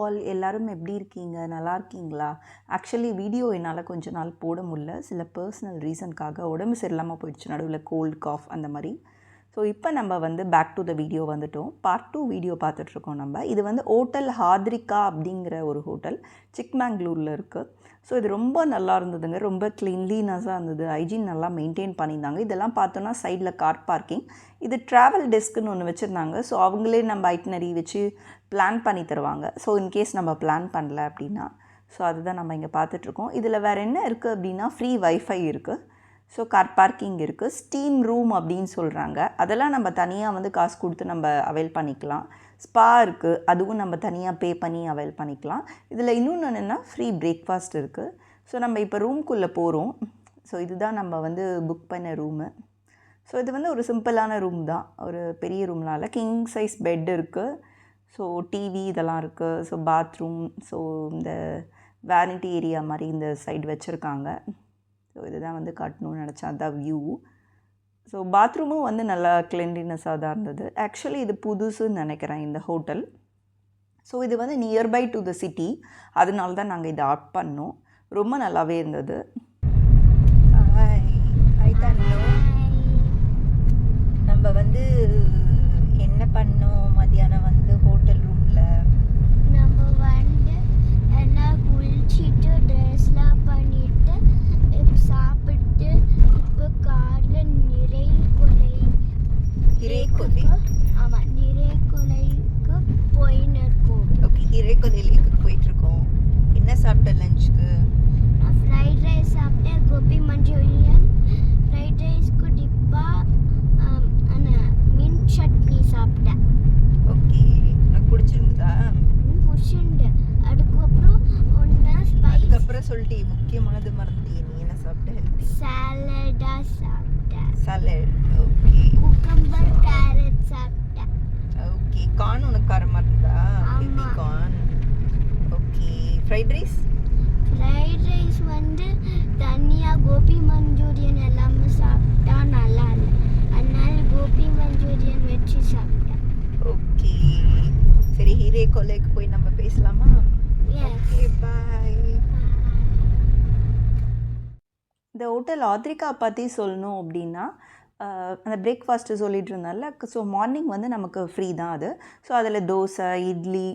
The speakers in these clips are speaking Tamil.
ஆல் எல்லாரும் எப்படி இருக்கீங்க? நல்லா இருக்கீங்களா? ஆக்சுவலி வீடியோ என்னால் கொஞ்ச நாள் போட முடியல. சில பர்சனல் ரீசனுக்காக உடம்பு சரியில்லாமல் போயிடுச்சு. நடுவில் கோல்டு, காஃப் அந்த மாதிரி. ஸோ இப்போ நம்ம வந்து பேக் டு த வீடியோ வந்துட்டோம். பார்ட் 2 வீடியோ பார்த்துட்ருக்கோம் நம்ம. இது வந்து ஹோட்டல் ஹாத்ரிகா அப்படிங்கிற ஒரு ஹோட்டல் சிக்மங்களூரில் இருக்குது. ஸோ இது ரொம்ப நல்லா இருந்ததுங்க. ரொம்ப க்ளீன்லினஸாக இருந்தது. ஹைஜீன் நல்லா மெயின்டைன் பண்ணியிருந்தாங்க. இதெல்லாம் பார்த்தோன்னா சைடில் கார் பார்க்கிங். இது ட்ராவல் டெஸ்க்குன்னு ஒன்று வச்சுருந்தாங்க. ஸோ அவங்களே நம்ம ஐட்னரி வச்சு பிளான் பண்ணி தருவாங்க. ஸோ இன்கேஸ் நம்ம பிளான் பண்ணல அப்படின்னா. ஸோ அதுதான் நம்ம இங்கே பார்த்துட்ருக்கோம். இதில் வேறு என்ன இருக்குது அப்படின்னா ஃப்ரீ வைஃபை இருக்குது. ஸோ கார் பார்க்கிங் இருக்குது. ஸ்டீம் ரூம் அப்படின்னு சொல்கிறாங்க. அதெல்லாம் நம்ம தனியாக வந்து காசு கொடுத்து நம்ம அவைல் பண்ணிக்கலாம். ஸ்பா இருக்குது. அதுவும் நம்ம தனியாக பே பண்ணி அவைல் பண்ணிக்கலாம். இதில் இன்னொன்று என்னென்னா ஃப்ரீ பிரேக்ஃபாஸ்ட் இருக்குது. ஸோ நம்ம இப்போ ரூம்குள்ளே போகிறோம். ஸோ இதுதான் நம்ம வந்து புக் பண்ண ரூமு. ஸோ இது வந்து ஒரு சிம்பிளான ரூம் தான். ஒரு பெரிய ரூம்லாம் இல்லை. கிங் சைஸ் பெட் இருக்குது. ஸோ டிவி இதெல்லாம் இருக்குது. ஸோ பாத்ரூம், ஸோ இந்த வேனிட்டி ஏரியா மாதிரி இந்த சைடு வச்சுருக்காங்க. ஸோ இதுதான் வந்து காட்டணும்னு நினச்சேன். அதுதான் வியூ. ஸோ பாத்ரூமும் வந்து நல்லா கிளென்லினஸாக தான் இருந்தது. ஆக்சுவலி இது புதுசுன்னு நினைக்கிறேன் இந்த ஹோட்டல். ஸோ இது வந்து நியர்பை டு த சிட்டி. அதனால தான் நாங்கள் இதை ஆட் பண்ணோம். ரொம்ப நல்லாவே இருந்தது. நம்ம வந்து என்ன பண்ணோம் மதியானம் வந்து ஹோட்டல் ரூமில் நம்ம வந்து எல்லாம் குளிச்சுட்டு ட்ரெஸ்லாம் பண்ணிட்டு இப்போ சாப்பிட்டு இப்போ காரில் நிறைகொலை ஆமாம் நிறைகொலைக்கு போயின்னு இருக்கோம். ஓகே, நிறைகொலைக்கு போயிட்டுருக்கோம். என்ன சாப்பிட்ட லஞ்சுக்கு? நான் ஃப்ரைட் ரைஸ் சாப்பிட்டேன். கோபி மஞ்சூரியன், ஃப்ரைட் ரைஸ்க்கு டிப்பா மீன் சட்னி சாப்பிட்டேன். ஓகே, எனக்கு பிடிச்சிருந்ததா? பிடிச்சிருந்து. அதுக்கப்புறம் ஒன்று அதுக்கப்புறம் சொல்லிட்டு முக்கியமானது மறந்துட்டே. நீ என்ன சாப்பிட்ட? ஹெல்த்தி சாலடா சாப்பிட்டேன். சாலட். ஓகே. குக்கம்பர் கேரட் சாப்பிட்டேன். ஓகே. கார்ன் உனக்கு காரமாக இருந்தா? ஆமா. Corn. Okay. Fried rice? Fried rice வந்து தனியாக கோபி மஞ்சூரியன் எல்லாமே சாப்பிட்டா நல்லா இல்லை. அதனால கோபி மஞ்சூரியன் வச்சு சாப்பிட்டேன். ஓகே, சரி. நிறைகொலைக்கு போய் நம்ம பேசலாமா? ஓகே, பாய். இந்த ஹோட்டல் ஹாத்ரிகா பற்றி சொல்லணும் அப்படின்னா, அந்த பிரேக்ஃபாஸ்ட்டு சொல்லிகிட்டு இருந்தால. ஸோ மார்னிங் வந்து நமக்கு ஃப்ரீ தான் அது. ஸோ அதில் தோசை, இட்லி,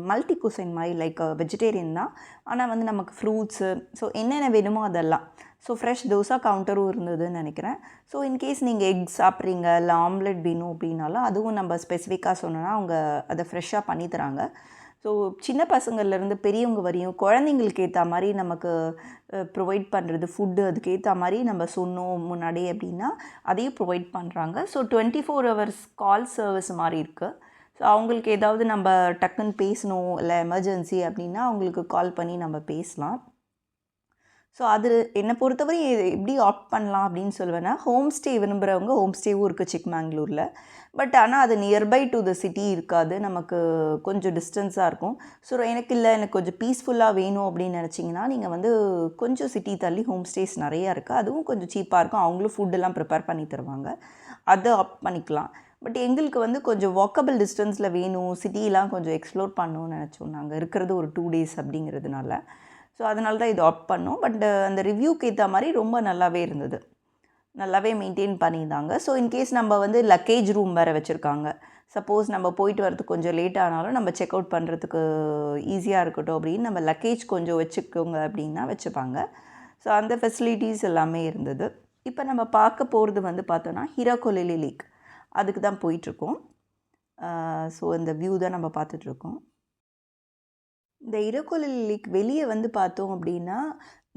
மல்டி குசைன் மாதிரி லைக் வெஜிடேரியன் தான். ஆனால் வந்து நமக்கு ஃப்ரூட்ஸு, ஸோ என்னென்ன வேணுமோ அதெல்லாம். ஸோ ஃப்ரெஷ் தோசை கவுண்டரும் இருந்ததுன்னு நினைக்கிறேன். ஸோ இன்கேஸ் நீங்கள் எக் சாப்பிட்றீங்க இல்லை ஆம்லெட் வேணும் அப்படின்னாலும் அதுவும் நம்ம ஸ்பெசிஃபிக்காக சொன்னோன்னா அவங்க அதை ஃப்ரெஷ்ஷாக பண்ணி தராங்க. ஸோ சின்ன பசங்கள்லேருந்து பெரியவங்க வரையும் குழந்தைங்களுக்கு ஏற்ற மாதிரி நமக்கு ப்ரொவைட் பண்ணுறது ஃபுட்டு. அதுக்கேற்ற மாதிரி நம்ம சொன்னோம் முன்னாடி அப்படின்னா அதையும் ப்ரொவைட் பண்ணுறாங்க. ஸோ 24 hours கால் சர்வீஸ் மாதிரி இருக்குது. ஸோ அவங்களுக்கு ஏதாவது நம்ம டக்குன்னு பேசணும் இல்லை எமர்ஜென்சி அப்படின்னா அவங்களுக்கு கால் பண்ணி நம்ம பேசலாம். ஸோ அது என்னை பொறுத்தவரை எப்படி ஆப்ட் பண்ணலாம் அப்படின்னு சொல்லுவேன்னா, ஹோம் ஸ்டே விரும்புகிறவங்க ஹோம் ஸ்டேவும் இருக்குது சிக்மங்களூரில். பட் ஆனால் அது நியர்பை டு த சிட்டி இருக்காது. நமக்கு கொஞ்சம் டிஸ்டன்ஸாக இருக்கும். ஸோ எனக்கு கொஞ்சம் பீஸ்ஃபுல்லாக வேணும் அப்படின்னு நினச்சிங்கன்னா நீங்கள் வந்து கொஞ்சம் சிட்டி தள்ளி ஹோம் ஸ்டேஸ் நிறையா இருக்குது. அதுவும் கொஞ்சம் சீப்பாக இருக்கும். அவங்களும் ஃபுட்டெல்லாம் ப்ரிப்பேர் பண்ணி தருவாங்க. அதை ஆப்ட் பண்ணிக்கலாம். பட் எங்களுக்கு வந்து கொஞ்சம் வாக்கபிள் டிஸ்டன்ஸில் வேணும், சிட்டிலாம் கொஞ்சம் எக்ஸ்ப்ளோர் பண்ணணும்னு நினச்சோம். நாங்கள் இருக்கிறது ஒரு 2 days அப்படிங்கிறதுனால. ஸோ அதனால தான் இது ஆப்ட் பண்ணோம். பட் அந்த ரிவ்யூக்கு ஏற்ற மாதிரி ரொம்ப நல்லாவே இருந்தது. நல்லாவே மெயின்டைன் பண்ணியிருந்தாங்க. ஸோ இன்கேஸ் நம்ம வந்து லக்கேஜ் ரூம் வேறு வச்சுருக்காங்க. சப்போஸ் நம்ம போயிட்டு வரதுக்கு கொஞ்சம் லேட் ஆனாலும் நம்ம செக் அவுட் பண்ணுறதுக்கு ஈஸியாக இருக்கட்டும் அப்படின்னு நம்ம லக்கேஜ் கொஞ்சம் வச்சுக்கோங்க அப்படின்னா வச்சுப்பாங்க. ஸோ அந்த ஃபெசிலிட்டிஸ் எல்லாமே இருந்தது. இப்போ நம்ம பார்க்க போகிறது வந்து பார்த்தோன்னா ஹிராகொலை லேக். அதுக்கு தான் போயிட்டுருக்கோம். ஸோ இந்த வியூ தான் நம்ம பார்த்துட்ருக்கோம். இந்த ஹிராகொலை லேக் வெளியே வந்து பார்த்தோம் அப்படின்னா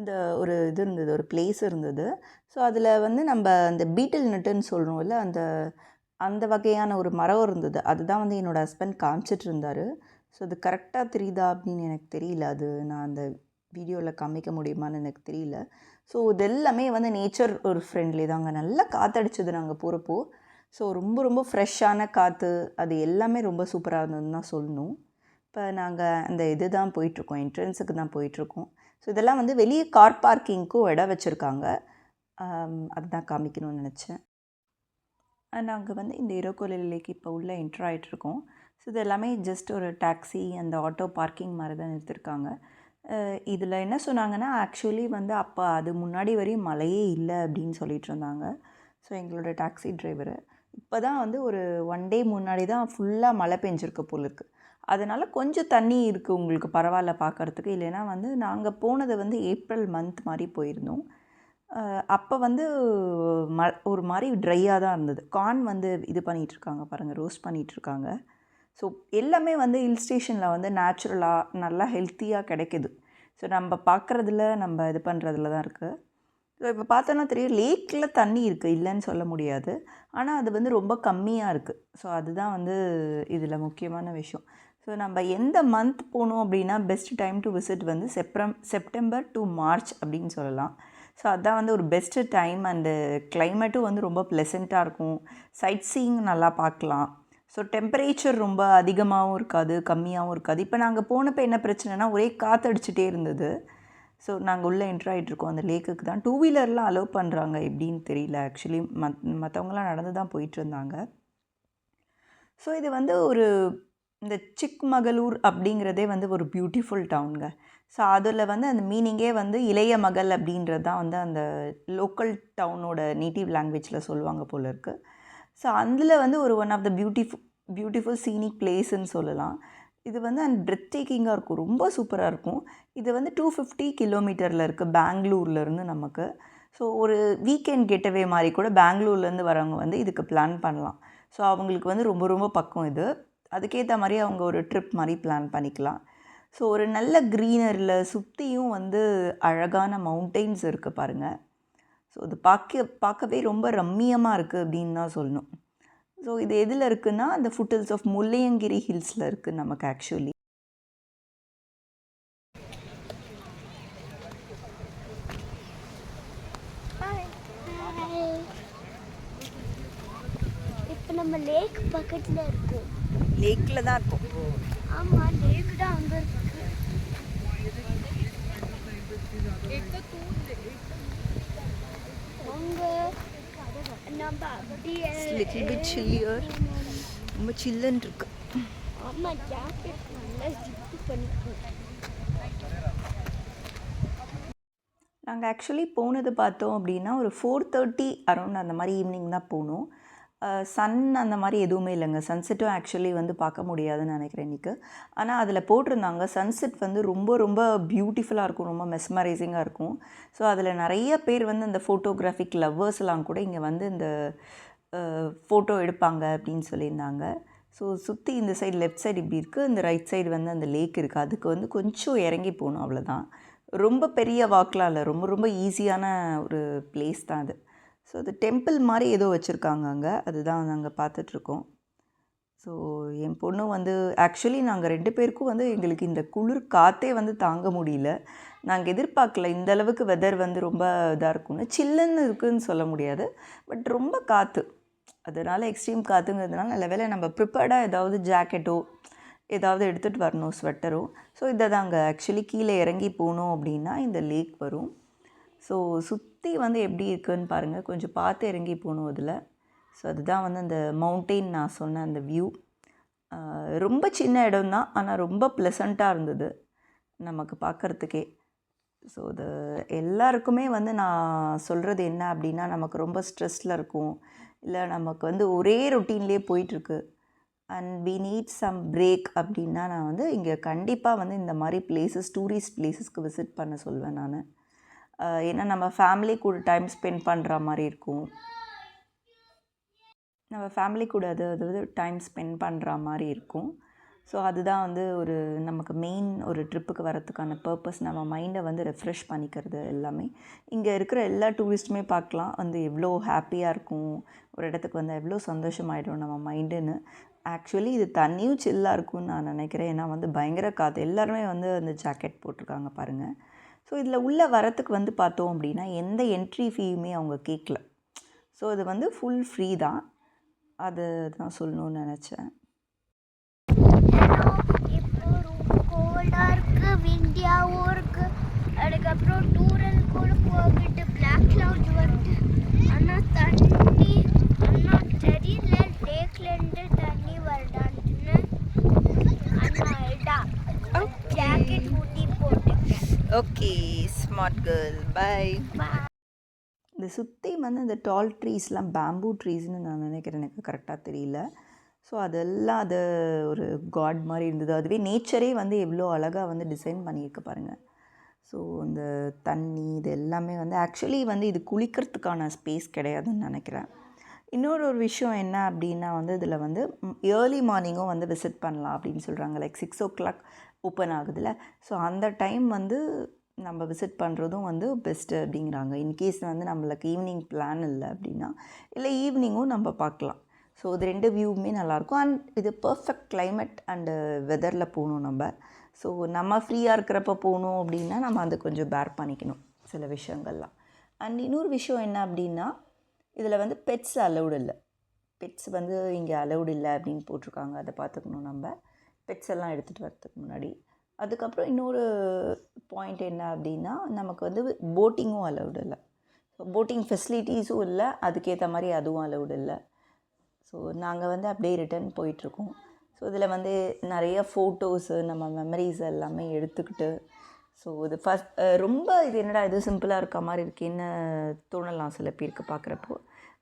இந்த ஒரு இது இருந்தது, ஒரு பிளேஸ் இருந்தது. ஸோ அதில் வந்து நம்ம அந்த பீட்டில் நட்டுன்னு சொல்கிறோம் இல்லை, அந்த வகையான ஒரு மரம் இருந்தது. அதுதான் வந்து என்னோடய ஹஸ்பண்ட் காமிச்சிட்டு இருந்தார். ஸோ அது கரெக்டாக தெரியுதா அப்படின்னு எனக்கு தெரியல. அது நான் அந்த வீடியோவில் காமிக்க முடியுமான்னு எனக்கு தெரியல. ஸோ இது எல்லாமே வந்து நேச்சர் ஒரு ஃப்ரெண்ட்லி தாங்க. நல்லா காற்றடிச்சது நாங்கள் போகிறப்போ. ஸோ ரொம்ப ரொம்ப ஃப்ரெஷ்ஷான காற்று, அது எல்லாமே ரொம்ப சூப்பராக இருந்ததுன்னு தான் சொல்லணும். இப்போ நாங்கள் அந்த இது தான் போயிட்டுருக்கோம், என்ட்ரன்ஸுக்கு தான் போயிட்டுருக்கோம். ஸோ இதெல்லாம் வந்து வெளியே கார் பார்க்கிங்க்கும் இடம் வச்சுருக்காங்க. அதுதான் காமிக்கணும்னு நினச்சேன். நாங்கள் வந்து இந்த ஹிராகொலை லேக் இப்போ உள்ளே என்ட்ரு ஆகிட்ருக்கோம். ஸோ இது எல்லாமே ஜஸ்ட் ஒரு டாக்ஸி அந்த ஆட்டோ பார்க்கிங் மாதிரி தான் நிறுத்திருக்காங்க. இதில் என்ன சொன்னாங்கன்னா, ஆக்சுவலி வந்து அப்போ அது முன்னாடி வரையும் மழையே இல்லை அப்படின்னு சொல்லிட்டு இருந்தாங்க. ஸோ எங்களோட டாக்ஸி டிரைவரு இப்போ தான் வந்து ஒரு 1 டே முன்னாடி தான் ஃபுல்லாக மழை பெஞ்சிருக்கு போல இருக்குது. அதனால் கொஞ்சம் தண்ணி இருக்குது உங்களுக்கு பரவாயில்ல பார்க்குறதுக்கு. இல்லைன்னா வந்து நாங்கள் போனது வந்து ஏப்ரல் மந்த் மாதிரி போயிருந்தோம். அப்போ வந்து ஒரு மாதிரி ட்ரையாக தான் இருந்தது. கார்ன் வந்து இது பண்ணிகிட்ருக்காங்க பாருங்கள், ரோஸ்ட் பண்ணிகிட்ருக்காங்க. ஸோ எல்லாமே வந்து ஹில் ஸ்டேஷனில் வந்து நேச்சுரலாக நல்லா ஹெல்த்தியாக கிடைக்கிது. ஸோ நம்ம பார்க்குறதுல நம்ம இது பண்ணுறதுல தான் இருக்குது. ஸோ இப்போ பார்த்தோன்னா தெரியும், லேக்கில் தண்ணி இருக்குது, இல்லைன்னு சொல்ல முடியாது. ஆனால் அது வந்து ரொம்ப கம்மியாக இருக்குது. ஸோ அதுதான் வந்து இதில் முக்கியமான விஷயம். ஸோ நம்ம எந்த மந்த் போகணும் அப்படின்னா பெஸ்ட் டைம் டு விசிட் வந்து செப்டம்பர் டு மார்ச் அப்படின்னு சொல்லலாம். ஸோ அதுதான் வந்து ஒரு பெஸ்ட்டு டைம். அண்டு கிளைமேட்டும் வந்து ரொம்ப ப்ளசண்ட்டாக இருக்கும். சைட் சீயிங் நல்லா பார்க்கலாம். ஸோ டெம்பரேச்சர் ரொம்ப அதிகமாகவும் இருக்காது, கம்மியாகவும் இருக்காது. இப்போ நாங்கள் போனப்போ என்ன பிரச்சனைனா, ஒரே காற்றடிச்சிட்டே இருந்தது. ஸோ நாங்கள் உள்ளே என்ட்ரு ஆகிட்ருக்கோம் அந்த லேக்குக்கு தான். 2 வீலர்லாம் அலோவ் பண்ணுறாங்க எப்படின்னு தெரியல. ஆக்சுவலி மற்றவங்களாம் நடந்து தான் போயிட்டுருந்தாங்க. ஸோ இது வந்து ஒரு இந்த சிக்மகளூர் அப்படிங்கிறதே வந்து ஒரு பியூட்டிஃபுல் டவுனுங்க. ஸோ அதில் வந்து அந்த மீனிங்கே வந்து இளைய மகள் அப்படின்றது தான் வந்து அந்த லோக்கல் டவுனோட நேட்டிவ் லாங்குவேஜில் சொல்லுவாங்க போல இருக்குது. ஸோ அதில் வந்து ஒரு one of the beautiful scenic பிளேஸ்ன்னு சொல்லலாம். இது வந்து அண்ட் பிரெத் டேக்கிங்காக இருக்கும், ரொம்ப சூப்பராக இருக்கும். இது வந்து 250 கிலோமீட்டரில் இருக்குது பெங்களூர்லேருந்து நமக்கு. ஸோ ஒரு வீக்கெண்ட் கெட்டவே மாதிரி கூட பெங்களூர்லேருந்து வரவங்க வந்து இதுக்கு பிளான் பண்ணலாம். ஸோ அவங்களுக்கு வந்து ரொம்ப ரொம்ப பக்கம் இது. அதுக்கேற்ற மாதிரி அவங்க ஒரு ட்ரிப் மாதிரி பிளான் பண்ணிக்கலாம். ஸோ ஒரு நல்ல க்ரீனரில் சுற்றியும் வந்து அழகான மவுண்டெயின்ஸ் இருக்குது பாருங்கள். ஸோ இது பார்க்கவே ரொம்ப ரம்மியமாக இருக்குது அப்படின்னு தான் சொல்லணும். ஸோ இது எதில் இருக்குன்னா, அந்த ஃபுட்ஹில்ஸ் ஆஃப் முல்லையங்கிரி ஹில்ஸில் இருக்குது நமக்கு ஆக்சுவலி. இப்போ நம்ம லேக் பக்கத்தில் இருக்கோம். லேக்கில் தான் இருக்கும். ஆமாம், லேக் தான் அங்கே இருக்கு. அங்கே நம்ம அப்படியே லிட்டில் பிட் சில்லியர், ரொம்ப சில்லுன்னு இருக்கு. ஆமாம், ஜாக்கெட் நல்லா ஜிப்பு பண்ணிக்கணும். நாங்கள் ஆக்சுவலி போனது பார்த்தோம் அப்படின்னா ஒரு 4:30 அரௌண்ட் அந்த மாதிரி ஈவினிங் தான் போனோம். சன் அந்த மாதிரி எதுவுமே இல்லைங்க. சன்செட்டும் ஆக்சுவலி வந்து பார்க்க முடியாதுன்னு நினைக்கிறேன் இன்றைக்கி. ஆனால் அதில் போட்டிருந்தாங்க சன்செட் வந்து ரொம்ப ரொம்ப பியூட்டிஃபுல்லாக இருக்கும், ரொம்ப மெஸ்மரைசிங்காக இருக்கும். ஸோ அதில் நிறைய பேர் வந்து இந்த ஃபோட்டோகிராஃபிக் லவ்வர்ஸ்லாம் கூட இங்கே வந்து இந்த ஃபோட்டோ எடுப்பாங்க அப்படின்னு சொல்லியிருந்தாங்க. ஸோ சுற்றி இந்த சைடு லெஃப்ட் சைடு இப்படி இருக்குது, இந்த ரைட் சைடு வந்து அந்த லேக் இருக்குது. அதுக்கு வந்து கொஞ்சம் இறங்கி போகணும், அவ்வளோதான். ரொம்ப பெரிய வாக்கெலாம் இல்லை, ரொம்ப ரொம்ப ஈஸியான ஒரு பிளேஸ் தான் அது. ஸோ அது டெம்பிள் மாதிரி ஏதோ வச்சுருக்காங்க அங்கே, அதுதான் நாங்கள் பார்த்துட்ருக்கோம். ஸோ என் பொண்ணு வந்து ஆக்சுவலி நாங்கள் 2 பேருக்கும் வந்து எங்களுக்கு இந்த குளிர் காற்றே வந்து தாங்க முடியல. நாங்கள் எதிர்பார்க்கல இந்த அளவுக்கு வெதர் வந்து ரொம்ப இதாக இருக்கும்னு. சில்லுன்னு இருக்குதுன்னு சொல்ல முடியாது, பட் ரொம்ப காற்று. அதனால் எக்ஸ்ட்ரீம் காற்றுங்கிறதுனால நல்ல வேளை நம்ம ப்ரிப்பேர்டாக ஏதாவது ஜாக்கெட்டோ ஏதாவது எடுத்துகிட்டு வரணும், ஸ்வெட்டரோ. ஸோ இதை தாங்க ஆக்சுவலி கீழே இறங்கி போனோம் அப்படின்னா இந்த லேக் வரும். ஸோ சுற்றி வந்து எப்படி இருக்குதுன்னு பாருங்கள், கொஞ்சம் பார்த்து இறங்கி போகணும் அதில். ஸோ அதுதான் வந்து அந்த மவுண்டெயின் நான் சொன்ன அந்த வியூ. ரொம்ப சின்ன இடம் தான், ஆனால் ரொம்ப ப்ளசண்ட்டாக இருந்தது நமக்கு பார்க்குறதுக்கே. ஸோ இது எல்லாருக்குமே வந்து நான் சொல்கிறது என்ன அப்படின்னா, நமக்கு ரொம்ப ஸ்ட்ரெஸ்ஸில் இருக்கும், இல்லை நமக்கு வந்து ஒரே ரொட்டீன்லேயே போயிட்டுருக்கு and we need some break அப்படின்னா நான் வந்து இங்கே கண்டிப்பாக வந்து இந்த மாதிரி பிளேசஸ், டூரிஸ்ட் பிளேஸஸ்க்கு விசிட் பண்ண சொல்வேன் நான். ஏன்னா நம்ம ஃபேமிலி கூட டைம் ஸ்பெண்ட் பண்ணுற மாதிரி இருக்கும், நம்ம ஃபேமிலி கூட அதாவது டைம் ஸ்பெண்ட் பண்ணுற மாதிரி இருக்கும். ஸோ அதுதான் வந்து ஒரு நமக்கு மெயின் ஒரு ட்ரிப்புக்கு வரத்துக்கான பர்பஸ். நம்ம மைண்டை வந்து ரெஃப்ரெஷ் பண்ணிக்கிறது எல்லாமே. இங்கே இருக்கிற எல்லா டூரிஸ்ட்டுமே பார்க்கலாம் வந்து எவ்வளோ ஹாப்பியாக இருக்கும், ஒரு இடத்துக்கு வந்து எவ்வளோ சந்தோஷமாயிடும் நம்ம மைண்டுன்னு. ஆக்சுவலி இது தண்ணியும் சில்லாக இருக்கும்னு நான் நினைக்கிறேன். ஏன்னா வந்து பயங்கர காற்று, எல்லாருமே வந்து அந்த ஜாக்கெட் போட்டிருக்காங்க பாருங்கள். ஸோ இதில் உள்ளே வரத்துக்கு வந்து பார்த்தோம் அப்படின்னா எந்த என்ட்ரி ஃபீயுமே அவங்க கேட்கல. ஸோ இது வந்து ஃபுல் ஃப்ரீ தான், அது தான் சொல்லணும்னு நினச்சேன். இப்போ ரொம்ப கோல்டாக இருக்குது, விண்டியாகவும் இருக்குது. அதுக்கப்புறம் டூரல் கூட போகிட்டு பிளாக் கிளவுட்ஸ் வருது. ஆனால் தண்ணி ஆனால் தெரியல லேக்லேருந்து தண்ணி வருதான்னு. Okay smart girl bye. Bye. இந்த சுற்றி வந்து இந்த டால் ட்ரீஸ்லாம் பேம்பூ ட்ரீஸ்னு நான் நினைக்கிறேன், எனக்கு கரெக்டாக தெரியல. ஸோ அதெல்லாம் அது ஒரு காட் மாதிரி இருந்தது. அதுவே நேச்சரே வந்து எவ்வளோ அழகாக வந்து டிசைன் பண்ணியிருக்கு பாருங்கள். ஸோ இந்த தண்ணி இது எல்லாமே வந்து ஆக்சுவலி வந்து இது குளிக்கிறதுக்கான ஸ்பேஸ் கிடையாதுன்னு நினைக்கிறேன். இன்னொரு விஷயம் என்ன அப்படின்னா வந்து இதில் வந்து ஏர்லி மார்னிங்கும் வந்து விசிட் பண்ணலாம் அப்படின்னு சொல்கிறாங்க. லைக் 6 o'clock ஓப்பன் ஆகுதுல்ல, ஸோ அந்த டைம் வந்து நம்ம விசிட் பண்ணுறதும் வந்து பெஸ்ட்டு அப்படிங்கிறாங்க. இன்கேஸ் வந்து நம்மளுக்கு ஈவினிங் பிளான் இல்லை அப்படின்னா, இல்லை ஈவினிங்கும் நம்ம பார்க்கலாம். ஸோ இது 2 வியூவுமே நல்லாயிருக்கும். அண்ட் இது பர்ஃபெக்ட் கிளைமேட் அண்டு வெதரில் போகணும் நம்ம. ஸோ நம்ம ஃப்ரீயாக இருக்கிறப்ப போகணும் அப்படின்னா நம்ம அதை கொஞ்சம் பேர் பண்ணிக்கணும் சில விஷயங்கள்லாம். அண்ட் இன்னொரு விஷயம் என்ன அப்படின்னா, இதில் வந்து பெட்ஸ் அலௌடு இல்லை. பெட்ஸ் வந்து இங்கே அலௌடு இல்லை அப்படின்னு போட்டிருக்காங்க. அதை பார்த்துக்கணும் நம்ம பெட்ஸ் எல்லாம் எடுத்துகிட்டு வரதுக்கு முன்னாடி. அதுக்கப்புறம் இன்னொரு பாயிண்ட் என்ன அப்படின்னா, நமக்கு வந்து போட்டிங்கும் அலௌடு இல்லை. ஸோ போட்டிங் ஃபெசிலிட்டிஸும் இல்லை, அதுக்கேற்ற மாதிரி அதுவும் அலௌடு இல்லை. ஸோ நாங்கள் வந்து அப்படியே ரிட்டர்ன் போயிட்டுருக்கோம். ஸோ இதில் வந்து நிறைய ஃபோட்டோஸு நம்ம மெமரிஸ் எல்லாமே எடுத்துக்கிட்டு, ஸோ இது ரொம்ப இது என்னடா இது சிம்பிளாக இருக்க மாதிரி இருக்கேன்னு தோணலாம் சில பேருக்கு பார்க்குறப்போ.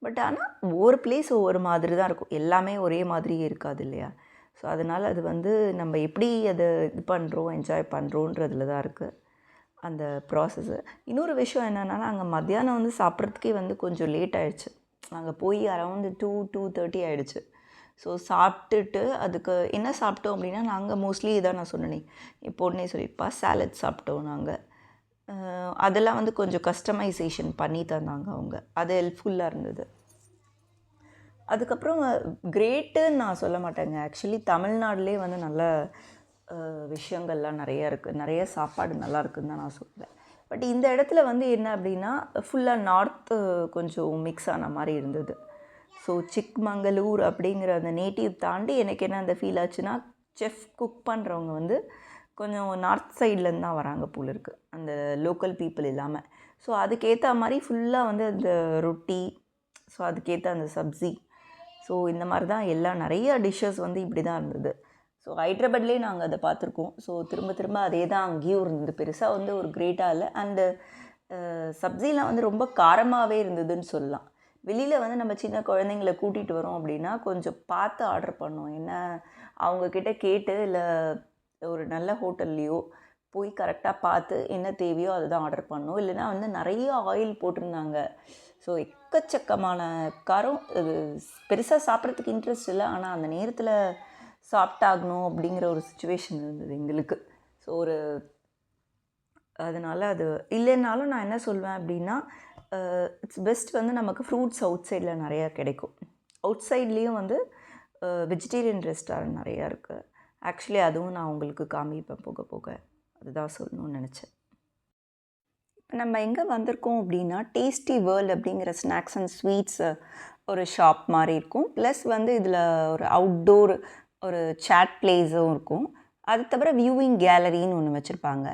பட் ஆனால் ஒவ்வொரு பிளேஸ் ஒவ்வொரு மாதிரி தான் இருக்கும், எல்லாமே ஒரே மாதிரியே இருக்காது இல்லையா. ஸோ அதனால் அது வந்து நம்ம எப்படி அதை இது பண்ணுறோம், என்ஜாய் பண்ணுறோன்றதுல தான் இருக்குது அந்த ப்ராசஸ்ஸு. இன்னொரு விஷயம் என்னென்னா, நாங்கள் மத்தியானம் வந்து சாப்பிட்றதுக்கே வந்து கொஞ்சம் லேட் ஆகிடுச்சு. நாங்கள் போய் அரௌண்டு 2:30 ஆகிடுச்சு. ஸோ சாப்பிட்டுட்டு அதுக்கு என்ன சாப்பிட்டோம் அப்படின்னா, நாங்கள் மோஸ்ட்லி இதான் நான் சொன்னேனே, என் பொண்ணே சொல்லியிருப்பா, சாலட் சாப்பிட்டோம் நாங்கள். அதெல்லாம் வந்து கொஞ்சம் கஸ்டமைசேஷன் பண்ணி தந்தாங்க அவங்க, அது ஹெல்ப்ஃபுல்லாக இருந்தது. அதுக்கப்புறம் கிரேட்டுன்னு நான் சொல்ல மாட்டேங்க. ஆக்சுவலி தமிழ்நாடுலேயே வந்து நல்ல விஷயங்கள்லாம் நிறைய இருக்குது, நிறைய சாப்பாடு நல்லா இருக்குதுன்னு தான் நான் சொல்லுவேன். பட் இந்த இடத்துல வந்து என்ன அப்படின்னா, ஃபுல்லாக நார்த்து கொஞ்சம் மிக்ஸ் ஆன மாதிரி இருந்தது. ஸோ சிக்மங்களூர் அப்படிங்கிற அந்த நேட்டிவ் தாண்டி எனக்கு என்ன அந்த ஃபீல் ஆச்சுன்னா, செஃப் குக் பண்ணுறவங்க வந்து கொஞ்சம் நார்த் சைட்லேருந்து தான் வராங்க போல் இருக்குது, அந்த லோக்கல் பீப்புள் இல்லாமல். ஸோ அதுக்கேற்ற மாதிரி ஃபுல்லாக வந்து அந்த ரொட்டி, ஸோ அதுக்கேற்ற அந்த சப்ஜி, ஸோ இந்த மாதிரி தான் எல்லாம் நிறைய டிஷ்ஷஸ் வந்து இப்படி தான் இருந்தது. ஸோ ஹைட்ராபாட்லேயே நாங்கள் அதை பார்த்துருக்கோம். ஸோ திரும்ப திரும்ப அதே தான் அங்கேயும் இருந்தது. பெருசாக வந்து ஒரு கிரேட்டாக இல்லை. அண்டு சப்ஜிலாம் வந்து ரொம்ப காரமாகவே இருந்ததுன்னு சொல்லலாம். வெளியில் வந்து நம்ம சின்ன குழந்தைங்கள கூட்டிகிட்டு வரோம் அப்படின்னா கொஞ்சம் பார்த்து ஆர்டர் பண்ணோம். என்ன அவங்கக்கிட்ட கேட்டு, இல்லை ஒரு நல்ல ஹோட்டல்லையோ போய் கரெக்டாக பார்த்து என்ன தேவையோ அதை தான் ஆர்டர் பண்ணோம். இல்லைனா வந்து நிறைய ஆயில் போட்டிருந்தாங்க. ஸோ எக்கச்சக்கமான காரம். இது பெருசாக சாப்பிட்றதுக்கு இன்ட்ரெஸ்ட் இல்லை, ஆனால் அந்த நேரத்தில் சாப்பிட்டாகணும் அப்படிங்கிற ஒரு சுச்சுவேஷன் இருந்தது எங்களுக்கு. ஸோ அதனால் அது இல்லைன்னாலும் நான் என்ன சொல்வேன் அப்படின்னா, இட்ஸ் பெஸ்ட் வந்து நமக்கு ஃப்ரூட்ஸ் அவுட் சைடில் நிறையா கிடைக்கும். அவுட் சைட்லேயும் வந்து வெஜிடேரியன் ரெஸ்டாரண்ட் நிறையா இருக்குது. ஆக்சுவலி அதுவும் நான் உங்களுக்கு காமிப்பேன் போக போக, அதுதான் சொல்லணும்னு நினச்சேன். இப்போ நம்ம எங்கே வந்திருக்கோம் அப்படின்னா, டேஸ்டி வேர்ல்ட் அப்படிங்கிற ஸ்நாக்ஸ் அண்ட் ஸ்வீட்ஸ் ஒரு ஷாப் மாதிரி இருக்கும். ப்ளஸ் வந்து இதில் ஒரு அவுட்டோர் ஒரு சேட் பிளேஸும் இருக்கும். அது தவிர வியூவிங் கேலரின்னு ஒன்று வச்சுருப்பாங்க.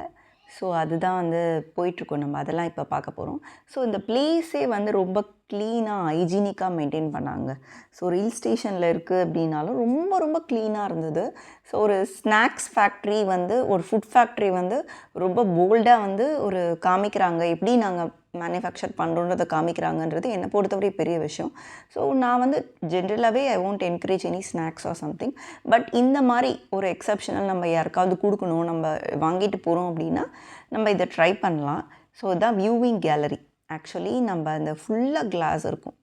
ஸோ அதுதான் வந்து போயிட்டுருக்கோம் நம்ம, அதெல்லாம் இப்போ பார்க்க போகிறோம். ஸோ இந்த பிளேஸே வந்து ரொம்ப க்ளீனாக ஹைஜீனிக்காக மெயின்டைன் பண்ணாங்க. ஸோ ஒரு ஹில் ஸ்டேஷனில் இருக்குது அப்படின்னாலும் ரொம்ப ரொம்ப க்ளீனாக இருந்தது. ஸோ ஒரு ஸ்நாக்ஸ் ஃபேக்ட்ரி வந்து, ஒரு ஃபுட் ஃபேக்ட்ரி வந்து ரொம்ப போல்டாக வந்து ஒரு காமிக்கிறாங்க, எப்படி நாங்கள் மேனுஃபேக்சர் பண்ணுறோன்றதை காமிக்கிறாங்கன்றது என்னை பொறுத்தவரை பெரிய விஷயம். ஸோ நான் வந்து ஜென்ரலாகவே I won't encourage any snacks or something. But இந்த மாதிரி ஒரு எக்ஸப்ஷனல் நம்ம யாருக்காவது கொடுக்கணும், நம்ம வாங்கிட்டு போகிறோம் அப்படின்னா நம்ம இதை ட்ரை பண்ணலாம். ஸோ இதுதான் வியூவிங் கேலரி. ஆக்சுவலி நம்ம அந்த ஃபுல்லாக கிளாஸ் இருக்கும்,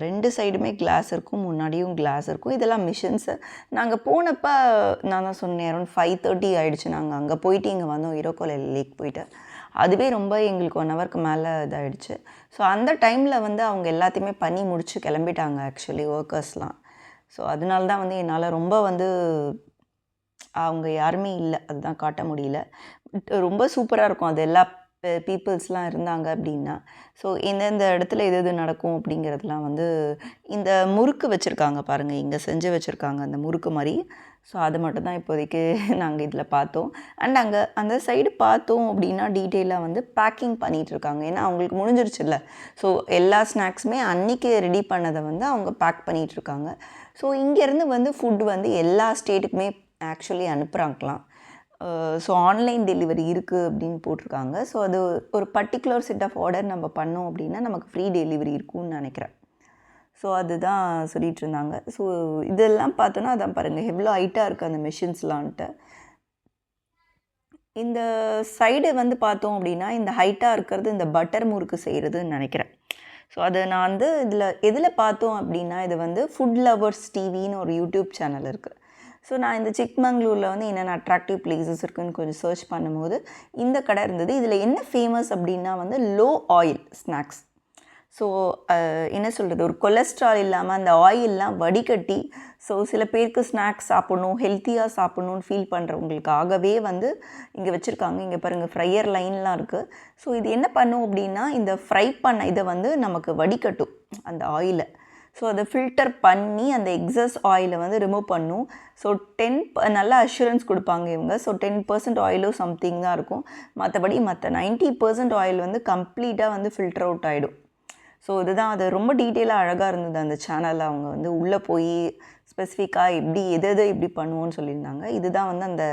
2 சைடுமே கிளாஸ் இருக்கும், முன்னாடியும் கிளாஸ் இருக்கும். இதெல்லாம் மிஷின்ஸு. நாங்கள் போனப்போ நான் தான் சொன்னேன், அரௌண்ட் 5:30 ஆகிடுச்சு. நாங்கள் அங்கே போயிட்டு இங்கே வந்தோம், இரோக்கோலை லேக் போயிட்டு. அதுவே ரொம்ப எங்களுக்கு 1 ஹவருக்கு மேலே இதாகிடுச்சு. ஸோ அந்த டைமில் வந்து அவங்க எல்லாத்தையுமே பண்ணி முடித்து கிளம்பிட்டாங்க ஆக்சுவலி ஒர்க்கர்ஸ்லாம். ஸோ அதனால தான் வந்து என்னால் ரொம்ப வந்து அவங்க யாருமே இல்லை, அதுதான் காட்ட முடியல. ரொம்ப சூப்பராக இருக்கும் அது, எல்லா பீப்புள்ஸ்லாம் இருந்தாங்க அப்படின்னா. ஸோ எந்தெந்த இடத்துல எது நடக்கும் அப்படிங்கிறதுலாம் வந்து இந்த முறுக்கு வச்சுருக்காங்க பாருங்கள், இங்கே செஞ்சு வச்சுருக்காங்க அந்த முறுக்கு மாதிரி. ஸோ அது மட்டும் தான் இப்போதைக்கு நாங்கள் இதில் பார்த்தோம். அண்ட் அங்கே அந்த சைடு பார்த்தோம் அப்படின்னா டீட்டெயிலாக வந்து பேக்கிங் பண்ணிகிட்ருக்காங்க. ஏன்னா அவங்களுக்கு முடிஞ்சிருச்சுல்ல. ஸோ எல்லா ஸ்நாக்ஸுமே அன்றைக்கி ரெடி பண்ணதை வந்து அவங்க பேக் பண்ணிகிட்ருக்காங்க. ஸோ இங்கேருந்து வந்து ஃபுட் வந்து எல்லா ஸ்டேட்டுக்குமே ஆக்சுவலி அனுப்புகிறாங்களாம். ஸோ ஆன்லைன் டெலிவரி இருக்குது அப்படின்னு போட்டிருக்காங்க. ஸோ அது ஒரு பர்ட்டிகுலர் செட் ஆஃப் ஆர்டர் நம்ம பண்ணோம் அப்படின்னா நமக்கு ஃப்ரீ டெலிவரி இருக்கும்னு நினைக்கிறேன். ஸோ அதுதான் சொல்லிகிட்டு இருந்தாங்க. ஸோ இதெல்லாம் பார்த்தோன்னா அதான் பாருங்கள் எவ்வளோ ஹைட்டாக இருக்குது அந்த மெஷின்ஸ்லான்ட்டு. இந்த சைடு வந்து பார்த்தோம் அப்படின்னா இந்த ஹைட்டாக இருக்கிறது இந்த பட்டர் முறுக்கு செய்கிறதுன்னு நினைக்கிறேன். ஸோ அதை நான் வந்து எதில் பார்த்தோம் அப்படின்னா இது வந்து ஃபுட் லவர்ஸ் டிவின்னு ஒரு யூடியூப் சேனல் இருக்குது. ஸோ நான் இந்த சிக்மங்களூரில் வந்து என்னென்ன அட்ராக்டிவ் பிளேசஸ் இருக்குதுன்னு கொஞ்சம் சர்ச் பண்ணும்போது இந்த கடை இருந்தது. இதில் என்ன ஃபேமஸ் அப்படின்னா வந்து லோ ஆயில் ஸ்நாக்ஸ். ஸோ என்ன சொல்கிறது, ஒரு கொலஸ்ட்ரால் இல்லாமல் அந்த ஆயிலெலாம் வடிகட்டி, ஸோ சில பேருக்கு ஸ்நாக்ஸ் சாப்பிட்ணும், ஹெல்த்தியாக சாப்பிட்ணுன்னு ஃபீல் பண்ணுறவங்களுக்காகவே வந்து இங்கே வச்சுருக்காங்க. இங்கே பாருங்கள் ஃப்ரையர் லைன்லாம் இருக்குது. ஸோ இது என்ன பண்ணும் அப்படின்னா இந்த ஃப்ரை பண்ண இதை வந்து நமக்கு வடிகட்டும் அந்த ஆயிலை. ஸோ அதை ஃபில்டர் பண்ணி அந்த எக்ஸஸ் ஆயிலை வந்து ரிமூவ் பண்ணும். ஸோ நல்ல அஷூரன்ஸ் கொடுப்பாங்க இவங்க. ஸோ 10% ஆயிலோ சம்திங் தான் இருக்கும். மற்றபடி மற்ற 90% ஆயில் வந்து கம்ப்ளீட்டாக வந்து ஃபில்டர் அவுட் ஆகிடும். ஸோ இதுதான் அது ரொம்ப டீட்டெயிலாக அழகாக இருந்தது அந்த சேனலில். அவங்க வந்து உள்ளே போய் ஸ்பெசிஃபிக்காக எப்படி எது இப்படி பண்ணுவோன்னு சொல்லியிருந்தாங்க. இதுதான் வந்து அந்த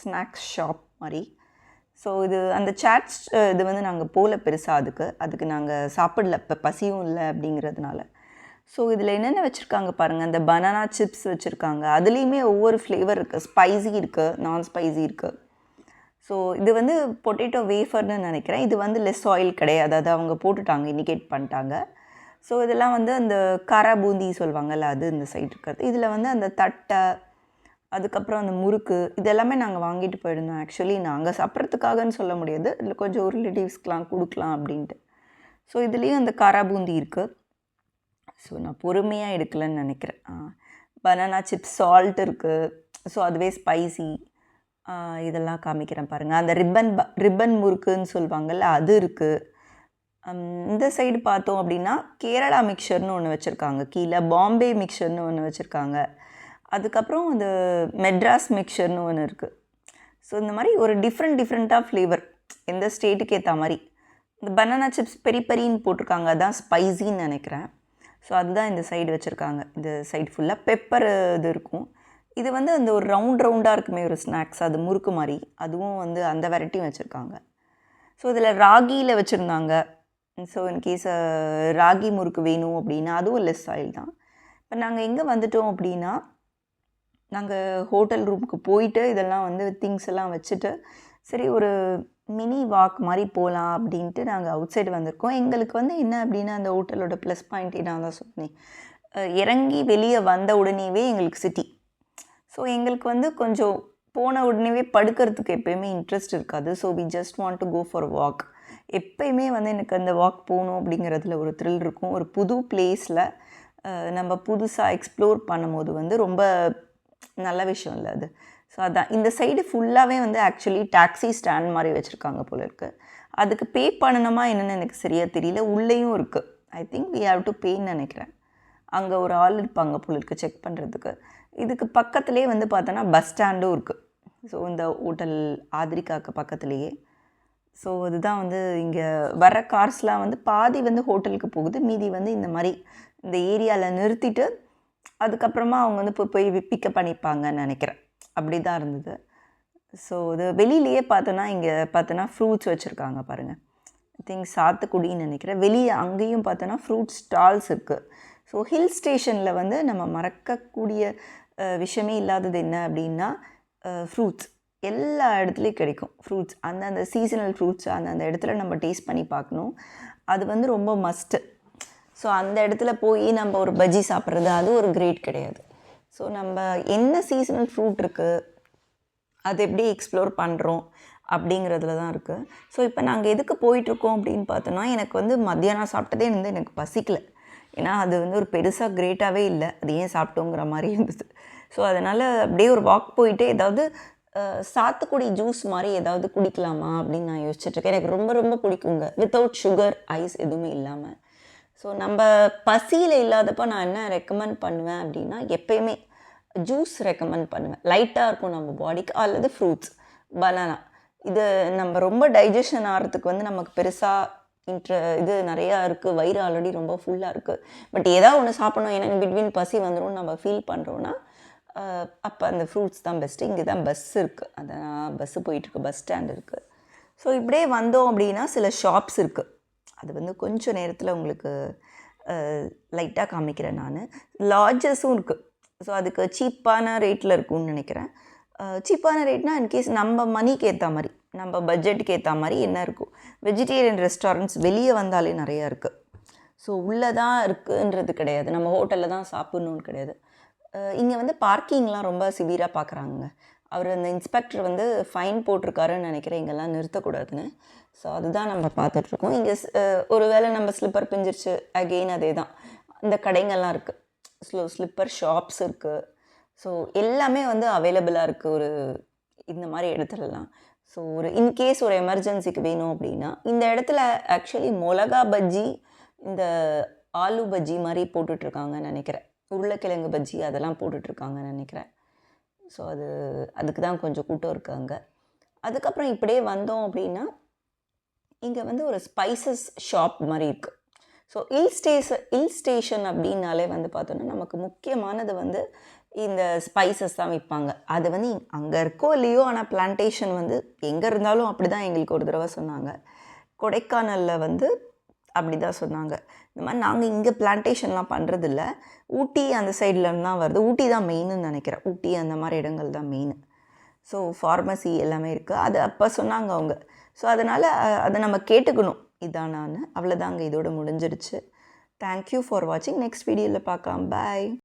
ஸ்நாக்ஸ் ஷாப் மாதிரி. ஸோ இது அந்த சாட்ஸ் இது வந்து நாங்கள் போகல பெருசாக அதுக்கு நாங்கள் சாப்பிடல, இப்போ பசியும் இல்லை அப்படிங்கிறதுனால. ஸோ இதில் என்னென்ன வச்சுருக்காங்க பாருங்கள், அந்த பனானா சிப்ஸ் வச்சுருக்காங்க. அதுலேயுமே ஒவ்வொரு ஃப்ளேவர் இருக்குது. ஸ்பைசி இருக்குது, நான் ஸ்பைசி இருக்குது. ஸோ இது வந்து பொட்டேட்டோ வேஃபர்னு நினைக்கிறேன். இது வந்து லெஸ் ஆயில் கிடையாது, அது அவங்க போட்டுட்டாங்க, இண்டிகேட் பண்ணிட்டாங்க. ஸோ இதெல்லாம் வந்து அந்த காரா பூந்தி சொல்லுவாங்கள்ல, அது இந்த சைடு இருக்கிறது. இதில் வந்து அந்த தட்டை, அதுக்கப்புறம் அந்த முறுக்கு, இதெல்லாமே நாங்கள் வாங்கிட்டு போயிருந்தோம். ஆக்சுவலி நாங்கள் சாப்பிட்றதுக்காகன்னு சொல்ல முடியாது, இல்லை கொஞ்சம் ரிலேட்டிவ்ஸ்க்கெலாம் கொடுக்கலாம் அப்படின்ட்டு. ஸோ இதுலேயும் அந்த காரா பூந்தி இருக்குது. ஸோ நான் பொறுமையாக எடுக்கலன்னு நினைக்கிறேன். பனானா சிப்ஸ் சால்ட் இருக்குது. ஸோ அதுவே ஸ்பைசி. இதெல்லாம் காமிக்கிறேன் பாருங்கள். அந்த ரிப்பன் முறுக்குன்னு சொல்லுவாங்கள்ல, அது இருக்குது. இந்த சைடு பார்த்தோம் அப்படின்னா கேரளா மிக்சர்னு ஒன்று வச்சுருக்காங்க. கீழே பாம்பே மிக்சர்னு ஒன்று வச்சுருக்காங்க. அதுக்கப்புறம் இந்த மெட்ராஸ் மிக்சர்னு ஒன்று இருக்குது. ஸோ இந்த மாதிரி ஒரு டிஃப்ரெண்ட்டாக ஃப்ளேவர் எந்த ஸ்டேட்டுக்கு ஏற்ற மாதிரி. இந்த பனானா சிப்ஸ் பெரின்னு போட்டிருக்காங்க, அதான் ஸ்பைசின்னு நினைக்கிறேன். ஸோ அதுதான் இந்த சைடு வச்சுருக்காங்க. இந்த சைடு ஃபுல்லாக பெப்பர் இது இருக்கும். இது வந்து அந்த ஒரு ரவுண்டாக இருக்குமே ஒரு ஸ்நாக்ஸ், அது முறுக்கு மாதிரி, அதுவும் வந்து அந்த வெரைட்டியும் வச்சுருக்காங்க. ஸோ இதில் ராகியில் வச்சுருந்தாங்க. ஸோ இன்கேஸ் ராகி முறுக்கு வேணும் அப்படின்னா அதுவும் லெஸ் ஆயில் தான். இப்போ நாங்கள் எங்கே வந்துட்டோம் அப்படின்னா, நாங்கள் ஹோட்டல் ரூமுக்கு போயிட்டு இதெல்லாம் வந்து திங்ஸ் எல்லாம் வச்சுட்டு சரி ஒரு மினி வாக் மாதிரி போகலாம் அப்படின்ட்டு நாங்கள் அவுட் சைடு வந்திருக்கோம். எங்களுக்கு வந்து என்ன அப்படின்னா அந்த ஹோட்டலோட ப்ளஸ் பாயிண்ட் நான் தான் சொன்னேன், இறங்கி வெளியே வந்த உடனேவே எங்களுக்கு சிட்டி. ஸோ எங்களுக்கு வந்து கொஞ்சம் போன உடனேவே படுக்கிறதுக்கு எப்போயுமே இன்ட்ரெஸ்ட் இருக்காது. So we just want to go for walk. எப்போயுமே வந்து எனக்கு அந்த வாக் போகணும் அப்படிங்கிறதுல ஒரு த்ரில் இருக்கும். ஒரு புது பிளேஸில் நம்ம புதுசாக எக்ஸ்ப்ளோர் பண்ணும்போது வந்து ரொம்ப நல்ல விஷயம் இல்லை அது. ஸோ அதான் இந்த சைடு ஃபுல்லாகவே வந்து ஆக்சுவலி டாக்ஸி ஸ்டாண்ட் மாதிரி வச்சுருக்காங்க போல இருக்குது. அதுக்கு பே பண்ணணுமா என்னென்னு எனக்கு சரியாக தெரியல. உள்ளேயும் இருக்குது. I think we have to பேன்னு நினைக்கிறேன். அங்கே ஒரு ஆள் இருப்பாங்க போல இருக்குது செக் பண்ணுறதுக்கு. இதுக்கு பக்கத்துலேயே வந்து பார்த்தோன்னா பஸ் ஸ்டாண்டும் இருக்குது. ஸோ இந்த ஹோட்டல் ஆத்ரிகாவுக்கு பக்கத்துலேயே. ஸோ அதுதான் வந்து இங்கே வர கார்ஸ்லாம் வந்து பாதி வந்து ஹோட்டலுக்கு போகுது, மீதி வந்து இந்த மாதிரி இந்த ஏரியாவில் நிறுத்திட்டு அதுக்கப்புறமா அவங்க வந்து போய் பிக்கப் பண்ணிப்பாங்கன்னு நினைக்கிறேன். அப்படி தான் இருந்தது. ஸோ இது வெளியிலேயே பார்த்தோன்னா இங்கே பார்த்தோன்னா ஃப்ரூட்ஸ் வச்சுருக்காங்க பாருங்கள். ஐ திங்க் சாத்துக்குடின்னு நினைக்கிறேன். வெளியே அங்கேயும் பார்த்தோன்னா ஃப்ரூட் ஸ்டால்ஸ் இருக்குது. ஸோ ஹில் ஸ்டேஷனில் வந்து நம்ம மறக்கக்கூடிய விஷயமே இல்லாதது என்ன அப்படின்னா ஃப்ரூட்ஸ் எல்லா இடத்துலையும் கிடைக்கும். ஃப்ரூட்ஸ் அந்தந்த சீசனல் ஃப்ரூட்ஸ் அந்தந்த இடத்துல நம்ம டேஸ்ட் பண்ணி பார்க்கணும். அது வந்து ரொம்ப மஸ்ட்டு. ஸோ அந்த இடத்துல போய் நம்ம ஒரு பஜ்ஜி சாப்பிட்றது அது ஒரு கிரேட் கிடையாது. ஸோ நம்ம என்ன சீசனல் ஃப்ரூட் இருக்குது, அது எப்படி எக்ஸ்ப்ளோர் பண்ணுறோம் அப்படிங்கிறதுல தான் இருக்குது. ஸோ இப்போ நாங்கள் எதுக்கு போயிட்டுருக்கோம் அப்படின்னு பார்த்தோன்னா, எனக்கு வந்து மத்தியானம் சாப்பிட்டதே வந்து எனக்கு பசிக்கலை. ஏன்னா அது வந்து ஒரு பெருசாக கிரேட்டாகவே இல்லை, அது ஏன் சாப்பிட்டோங்கிற மாதிரி இருந்தது. ஸோ அதனால் அப்படியே ஒரு வாக் போயிட்டு ஏதாவது சாத்துக்குடி ஜூஸ் மாதிரி ஏதாவது குடிக்கலாமா அப்படின்னு நான் யோசிச்சுட்ருக்கேன். எனக்கு ரொம்ப ரொம்ப பிடிக்குங்க, வித்தவுட் சுகர் ஐஸ் எதுவுமே இல்லாமல். ஸோ நம்ம பசியில் இல்லாதப்போ நான் என்ன ரெக்கமெண்ட் பண்ணுவேன் அப்படின்னா, எப்பயுமே ஜூஸ் ரெக்கமெண்ட் பண்ணுவேன். லைட்டாக இருக்கும் நம்ம பாடிக்கு. அல்லது ஃப்ரூட்ஸ், பனானா. இது நம்ம ரொம்ப டைஜஷன் ஆகிறதுக்கு வந்து நமக்கு பெருசாக இது நிறையா இருக்குது. வயிறு ஆல்ரெடி ரொம்ப ஃபுல்லாக இருக்குது. பட் ஏதாவது ஒன்று சாப்பிடணும், எனக்கு பிட்வீன் பசி வந்துடும் நம்ம ஃபீல் பண்ணுறோன்னா அப்போ அந்த ஃப்ரூட்ஸ் தான் பெஸ்ட்டு. இங்கே தான் பஸ் இருக்குது, அதான் பஸ்ஸு போயிட்டுருக்கு, பஸ் ஸ்டாண்ட் இருக்குது. ஸோ இப்படியே வந்தோம் அப்படின்னா சில ஷாப்ஸ் இருக்குது. அது வந்து கொஞ்சம் நேரத்தில் உங்களுக்கு லைட்டாக காமிக்கிறேன் நான். லாட்ஜஸும் இருக்குது. ஸோ அதுக்கு சீப்பான ரேட்டில் இருக்கும்னு நினைக்கிறேன். சீப்பான ரேட்னால் இன்கேஸ் நம்ம மணிக்கு ஏற்ற மாதிரி, நம்ம பட்ஜெட்டுக்கு ஏற்ற மாதிரி என்ன இருக்கும். வெஜிடேரியன் ரெஸ்டாரண்ட்ஸ் வெளியே வந்தாலே நிறையா இருக்குது. ஸோ உள்ளே தான் இருக்குன்றது கிடையாது, நம்ம ஹோட்டலில் தான் சாப்பிட்ணுன்னு கிடையாது. இங்கே வந்து பார்க்கிங்லாம் ரொம்ப சிவியராக பார்க்குறாங்க. அவர் அந்த இன்ஸ்பெக்டர் வந்து ஃபைன் போட்டிருக்காருன்னு நினைக்கிறேன், இங்கெல்லாம் நிறுத்தக்கூடாதுன்னு. ஸோ அதுதான் நம்ம பார்த்துட்ருக்கோம். இங்கே ஒரு வேளை நம்ம ஸ்லிப்பர் பிஞ்சிருச்சு, அகெயின் அதே தான். இந்த கடைங்கள்லாம் இருக்குது, ஸ்லிப்பர் ஷாப்ஸ் இருக்குது. ஸோ எல்லாமே வந்து அவைலபிளாக இருக்குது ஒரு இந்த மாதிரி இடத்துலலாம். ஸோ ஒரு இன்கேஸ் ஒரு எமர்ஜென்சிக்கு வேணும் அப்படின்னா இந்த இடத்துல ஆக்சுவலி மிளகா பஜ்ஜி, இந்த ஆலு பஜ்ஜி மாதிரி போட்டுட்ருக்காங்கன்னு நினைக்கிறேன். உருளைக்கிழங்கு பஜ்ஜி அதெல்லாம் போட்டுட்ருக்காங்கன்னு நினைக்கிறேன். ஸோ அதுக்கு தான் கொஞ்சம் கூட்டம் இருக்குது அங்கே. அதுக்கப்புறம் இப்படியே வந்தோம் அப்படின்னா இங்கே வந்து ஒரு ஸ்பைசஸ் ஷாப் மாதிரி இருக்குது. ஸோ ஹில் ஸ்டேஷன் அப்படின்னாலே வந்து பார்த்தோன்னா நமக்கு முக்கியமானது வந்து இந்த ஸ்பைசஸ் தான் விற்பாங்க. அது வந்து அங்கே இருக்கோ இல்லையோ, ஆனால் பிளான்டேஷன் வந்து எங்கே இருந்தாலும் அப்படி தான் எங்களுக்கு ஒரு தடவை சொன்னாங்க. கொடைக்கானலில் வந்து அப்படி தான் சொன்னாங்க. இந்த மாதிரி நாங்கள் இங்கே பிளான்டேஷன்லாம் பண்ணுறதில்ல, ஊட்டி அந்த சைட்லேருந்து தான் வருது. ஊட்டி தான் மெயின்னு நினைக்கிறேன், ஊட்டி அந்த மாதிரி இடங்கள் தான் மெயின். ஸோ ஃபார்மசி எல்லாமே இருக்குது, அது அப்போ சொன்னாங்க அவங்க. ஸோ அதனால் அதை நம்ம கேட்டுக்கணும். இதான் நான் அவ்வளோதாங்க, இதோட முடிஞ்சிடுச்சு. தேங்க்யூ ஃபார் வாட்சிங். நெக்ஸ்ட் வீடியோவில் பார்க்கலாம். பாய்.